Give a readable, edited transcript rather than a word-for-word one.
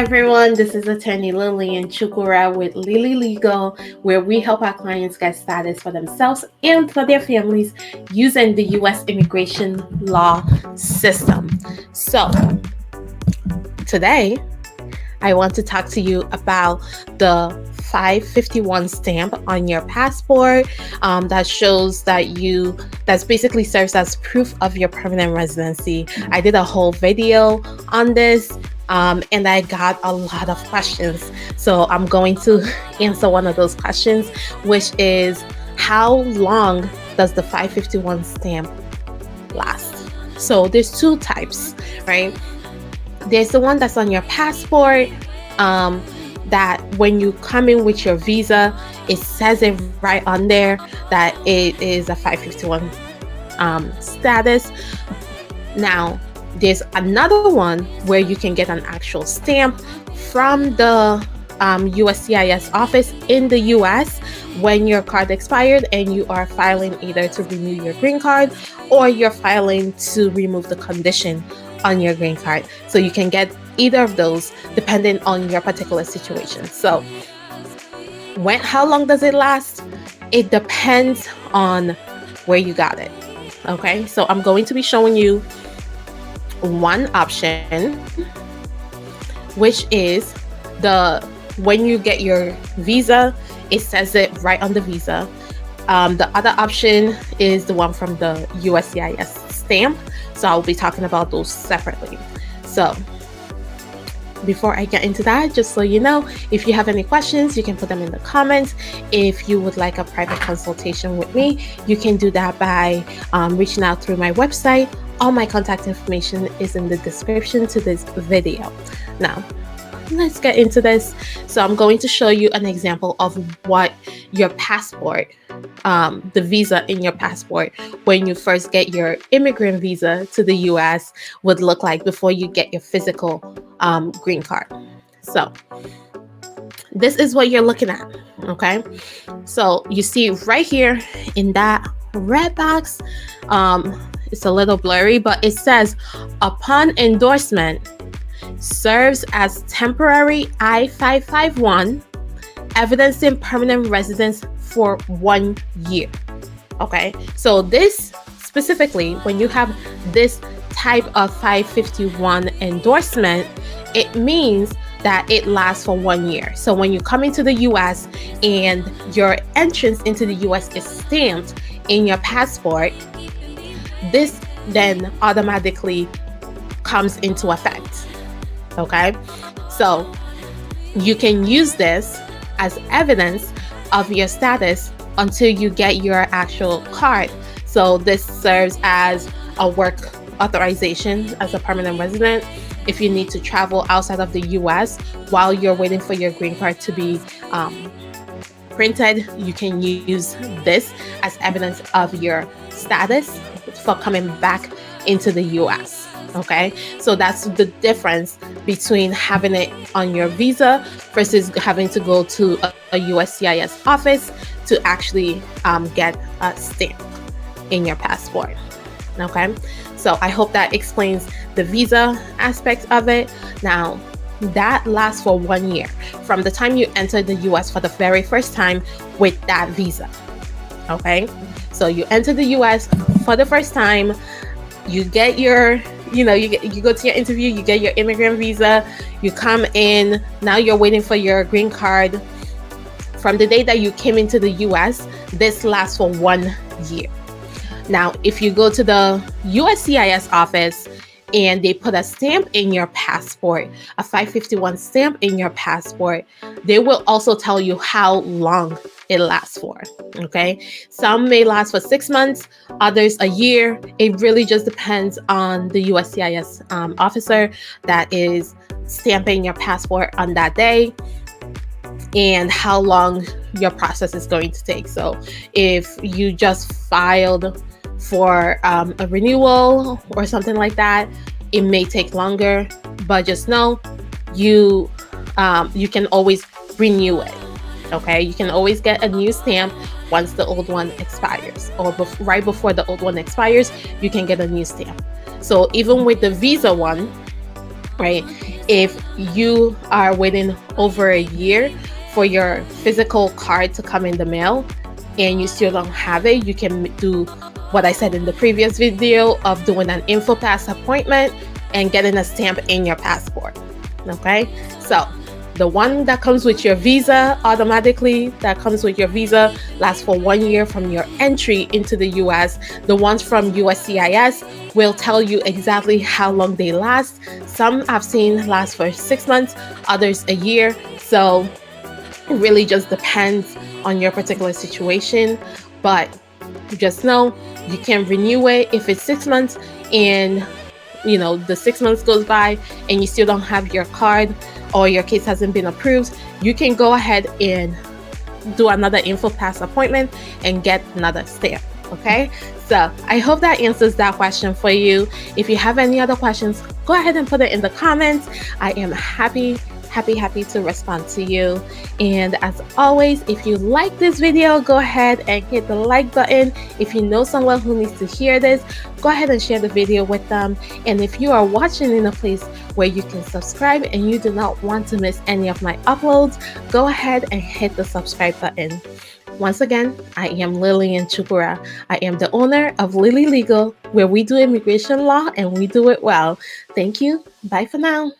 everyone, this is Attorney Lilian Chukura with Lillylegal, where we help our clients get status for themselves and for their families using the U.S. immigration law system. So, today, I want to talk to you about the 551 stamp on your passport that shows that basically serves as proof of your permanent residency. I did a whole video on this and I got a lot of questions. So I'm going to answer one of those questions, which is how long does the 551 stamp last? So there's two types, right? There's the one that's on your passport that when you come in with your visa, it says it right on there that it is a 551 status. Now, there's another one where you can get an actual stamp from the USCIS office in the US when your card expired and you are filing either to renew your green card or you're filing to remove the condition on your green card. So you can get either of those depending on your particular situation. So how long does it last? It depends on where you got it. Okay, so I'm going to be showing you one option, which is when you get your visa, it says it right on the visa. The other option is the one from the USCIS stamp. So I'll be talking about those separately. So before I get into that, just so you know, if you have any questions, you can put them in the comments. If you would like a private consultation with me, you can do that by reaching out through my website. All my contact information is in the description to this video. Now, let's get into this. So I'm going to show you an example of what your passport, the visa in your passport, when you first get your immigrant visa to the US would look like before you get your physical green card. So this is what you're looking at, okay? So you see right here in that red box, it's a little blurry, but it says, upon endorsement, serves as temporary I-551, evidencing permanent residence for 1 year. Okay, so this specifically, when you have this type of 551 endorsement, it means that it lasts for 1 year. So when you come into the US and your entrance into the US is stamped in your passport, this then automatically comes into effect. Okay, so you can use this as evidence of your status until you get your actual card. So this serves as a work authorization as a permanent resident. If you need to travel outside of the US while you're waiting for your green card to be printed, you can use this as evidence of your status for coming back into the US. Okay, so that's the difference between having it on your visa versus having to go to a USCIS office to actually get a stamp in your passport. Okay, so I hope that explains the visa aspect of it. Now, that lasts for 1 year from the time you enter the US for the very first time with that visa. Okay, so you enter the US for the first time, you get your you go to your interview, you get your immigrant visa, you come in, now you're waiting for your green card. From the day that you came into the US, this lasts for 1 year. Now, if you go to the USCIS office and they put a stamp in your passport, a 551 stamp in your passport, they will also tell you how long it lasts for. Okay, some may last for 6 months, others a year. It really just depends on the USCIS officer that is stamping your passport on that day and how long your process is going to take. So if you just filed for a renewal or something like that, it may take longer, but just know you can always renew it. Okay, you can always get a new stamp once the old one expires, or right before the old one expires, you can get a new stamp. So even with the visa one, right, if you are waiting over a year for your physical card to come in the mail and you still don't have it, you can do what I said in the previous video of doing an InfoPass appointment and getting a stamp in your passport. Okay, so the one that comes with your visa automatically, that comes with your visa, lasts for 1 year from your entry into the US. The ones from USCIS will tell you exactly how long they last. Some I've seen last for 6 months, others a year. So it really just depends on your particular situation. But just know you can renew it if it's 6 months and the 6 months goes by and you still don't have your card or your case hasn't been approved. You can go ahead and do another InfoPass appointment and get another stamp. Okay, so I hope that answers that question for you. If you have any other questions, go ahead and put it in the comments. I am happy to respond to you. And as always, if you like this video, go ahead and hit the like button. If you know someone who needs to hear this, go ahead and share the video with them. And if you are watching in a place where you can subscribe and you do not want to miss any of my uploads, go ahead and hit the subscribe button. Once again, I am Lillian Chukura. I am the owner of Lillylegal, where we do immigration law and we do it well. Thank you. Bye for now.